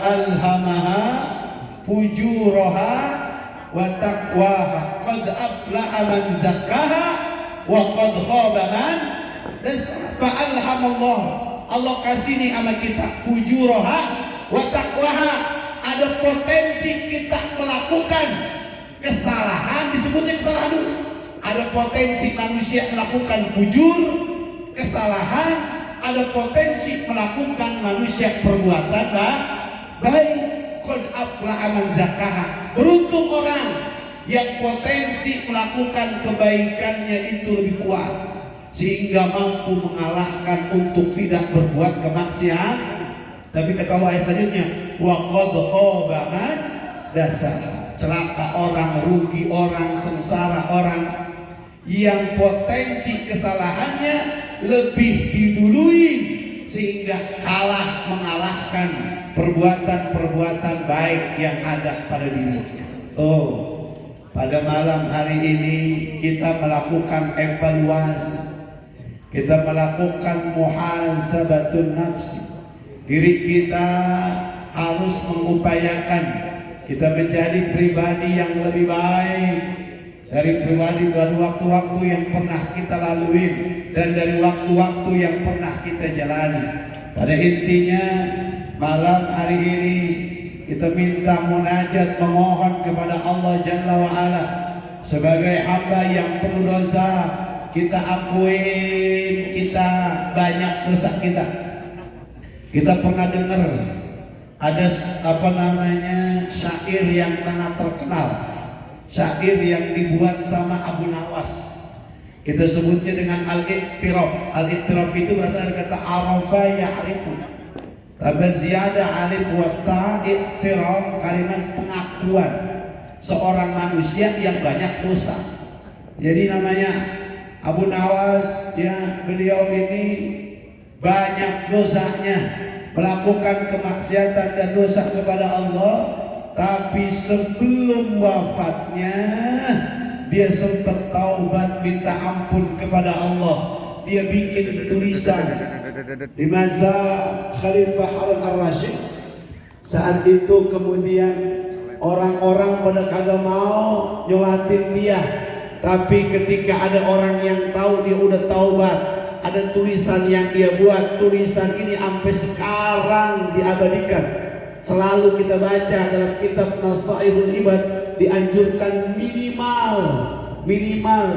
alhamaha fujuraha wa taqwaha qad aflaha man zakkaha wa qad khaba man dassaha. Fa alhamallah, Allah kasih nih sama kita fujuraha wa taqwaha, ada potensi kita melakukan kesalahan, disebutnya kesalahan dulu. Ada potensi manusia melakukan fujur, kesalahan, ada potensi melakukan manusia perbuatan baik. Qad aflaha man zakkaha, beruntung orang yang potensi melakukan kebaikannya itu lebih kuat sehingga mampu mengalahkan untuk tidak berbuat kemaksiatan. Tapi kata Allah ayat selanjutnya, wa qad khaba man dassaha, celaka orang, rugi orang, sengsara orang yang potensi kesalahannya lebih didului sehingga kalah mengalahkan perbuatan-perbuatan baik yang ada pada dirinya. Oh, pada malam hari ini kita melakukan evaluasi, kita melakukan muhasabatun nafsi. Diri kita harus mengupayakan kita menjadi pribadi yang lebih baik dari pribadi waktu-waktu yang pernah kita lalui dan dari waktu-waktu yang pernah kita jalani. Pada intinya malam hari ini kita minta munajat, memohon kepada Allah Jalla wa Ala. Sebagai hamba yang penuh dosa, kita akuin kita banyak dosa kita. Kita pernah dengar ada syair yang sangat terkenal, syair yang dibuat sama Abu Nawas. Kita sebutnya dengan al-ittirab. Al-ittirab itu berasal dari kata arafa ya'rifu. Tapi ziyadah alif wa ta, ittirab, kalimat pengakuan seorang manusia yang banyak dosa. Jadi namanya Abu Nawas, ya, beliau ini banyak dosanya, melakukan kemaksiatan dan dosa kepada Allah. Tapi sebelum wafatnya dia sempat taubat minta ampun kepada Allah. Dia bikin tulisan di masa Khalifah Harun ar-Rasyid. Saat itu kemudian orang-orang pada kagak mau nyolatin dia. Tapi ketika ada orang yang tahu dia udah taubat, ada tulisan yang dia buat. Tulisan ini sampai sekarang diabadikan. Selalu kita baca dalam kitab Nasaihul Ibad, dianjurkan minimal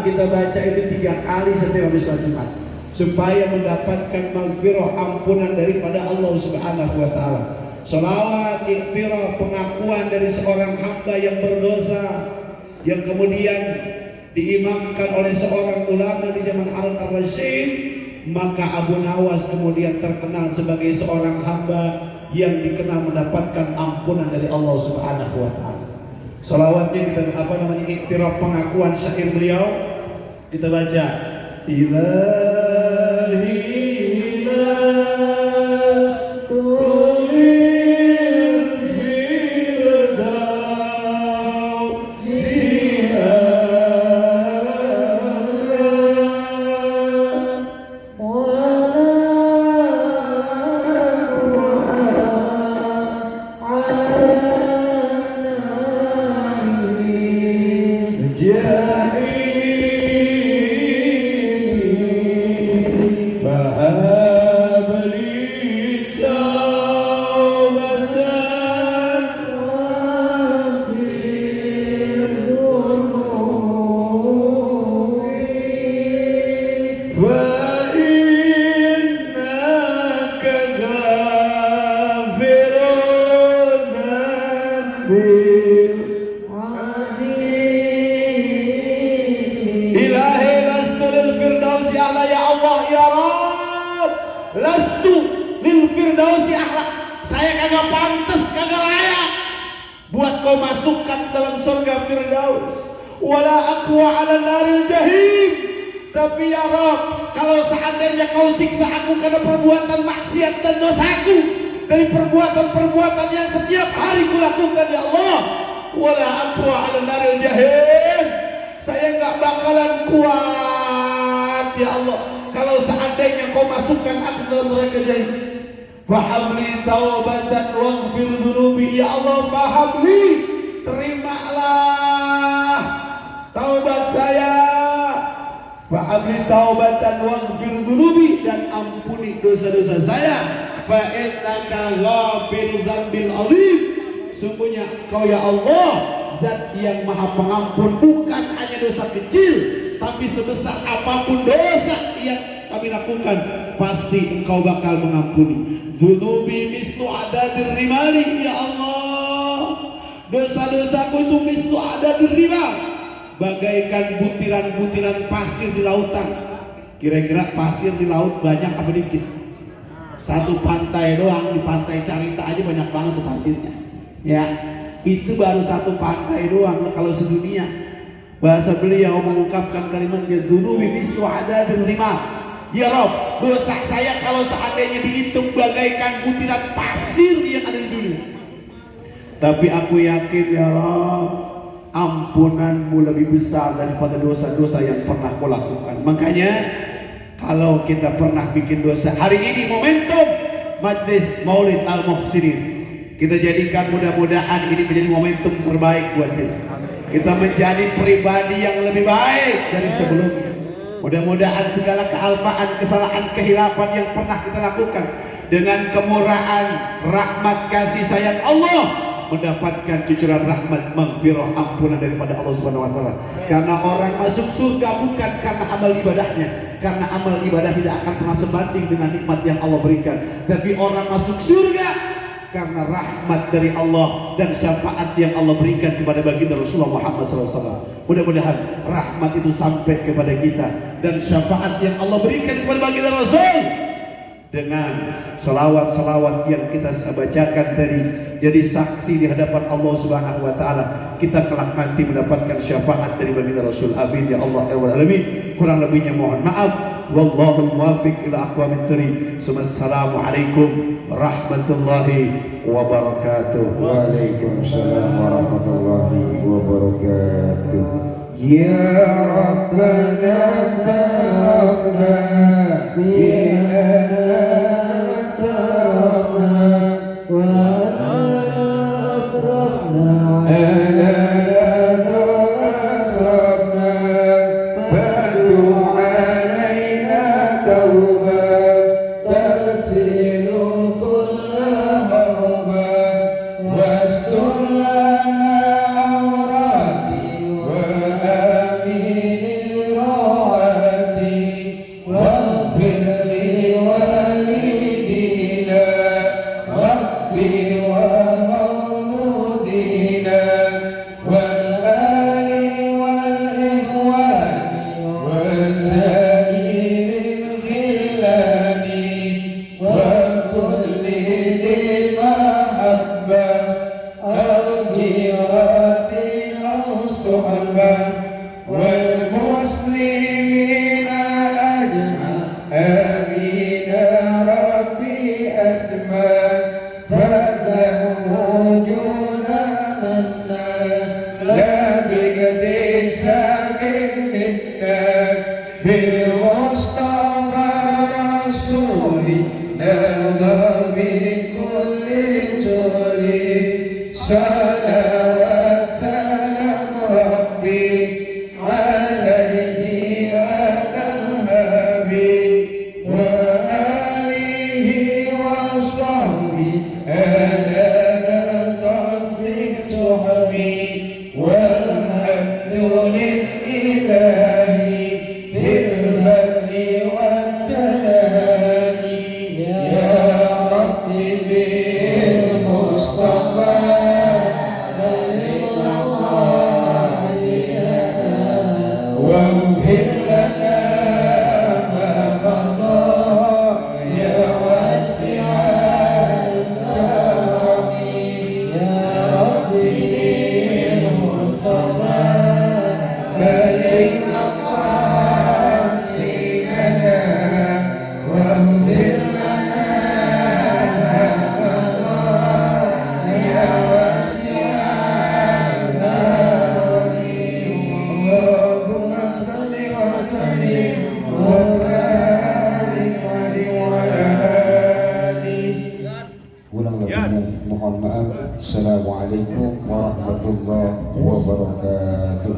kita baca itu 3 kali setiap habis sholat Jumat supaya mendapatkan maghfirah, ampunan daripada Allah Subhanahu wa taala. Shalawat, iktiraf, pengakuan dari seorang hamba yang berdosa yang kemudian diimamkan oleh seorang ulama di zaman Harun ar-Rasyid. Maka Abu Nawas kemudian terkenal sebagai seorang hamba yang dikenal mendapatkan ampunan dari Allah Subhanahu wa taala. Salawatnya kita iktiraf, pengakuan syair beliau, kita baca ilahi lastu masukkan dalam surga Firdaus, wala aqwa 'ala naril jahim. Tapi ya Rabb, kalau seandainya kau siksa aku karena perbuatan maksiat dan dosaku, dari perbuatan-perbuatan yang setiap hari kulakukan, ya Allah, wala aqwa 'ala naril jahim, saya enggak bakalan kuat ya Allah kalau seandainya kau masukkan aku dalam neraka jahim. fahabli taubatan waghfir dhunubi. Ya Allah, fahabli, terimalah taubat saya, fahabli taubatan waghfir dhunubi, dan ampuni dosa-dosa saya, fa innaka ghafirudz dzambil azim. Sungguhnya Kau ya Allah zat yang maha pengampun, bukan hanya dosa kecil, tapi sebesar apapun dosa yang kami lakukan, pasti Engkau bakal mengampuni. Dzunubi mislu adadir rimali. Ya Allah, dosa-dosaku itu mislu adadir rimal, bagaikan butiran-butiran pasir di lautan. Kira-kira pasir di laut banyak apa dikit? Satu pantai doang, di pantai Carita aja banyak banget tuh pasirnya. Ya, itu baru satu pantai doang. Kalau sedunia, bahasa beliau mengungkapkan kalimatnya, dzunubi mislu adadir rimal. Ya Rob, dosa saya kalau seandainya dihitung bagaikan butiran pasir yang ada di dunia, tapi aku yakin ya Rob, ampunanmu lebih besar daripada dosa-dosa yang pernah kau lakukan. Makanya kalau kita pernah bikin dosa, hari ini momentum Majlis Maulid Al-Muhsinin, kita jadikan mudah-mudahan ini menjadi momentum terbaik buat kita. Kita menjadi pribadi yang lebih baik dari sebelumnya. Mudah-mudahan segala kealpaan, kesalahan, kehilapan yang pernah kita lakukan, dengan kemurahan, rahmat, kasih sayang Allah, mendapatkan cucuran rahmat, maghfirah, ampunan daripada Allah Subhanahu wa taala. Karena orang masuk surga bukan karena amal ibadahnya, karena amal ibadah tidak akan pernah sebanding dengan nikmat yang Allah berikan. Tapi orang masuk surga karena rahmat dari Allah dan syafaat yang Allah berikan kepada baginda Rasulullah Muhammad SAW. Mudah-mudahan rahmat itu sampai kepada kita dan syafaat yang Allah berikan kepada baginda Rasul, dengan salawat-salawat yang kita bacakan tadi, jadi saksi di hadapan Allah Subhanahu wa taala. Kita kelak nanti mendapatkan syafaat dari baginda Rasul. Amin ya Allah ya rabbal alamin. Kurang lebihnya mohon maaf. Wallahu muwaffiq ila aqwamit thoriq. Assalamualaikum warahmatullahi wabarakatuh. Waalaikumsalam warahmatullahi wabarakatuh. Ya Rabbana taqabbal minna taqabbal wa asrafna Assalamualaikum warahmatullahi wabarakatuh.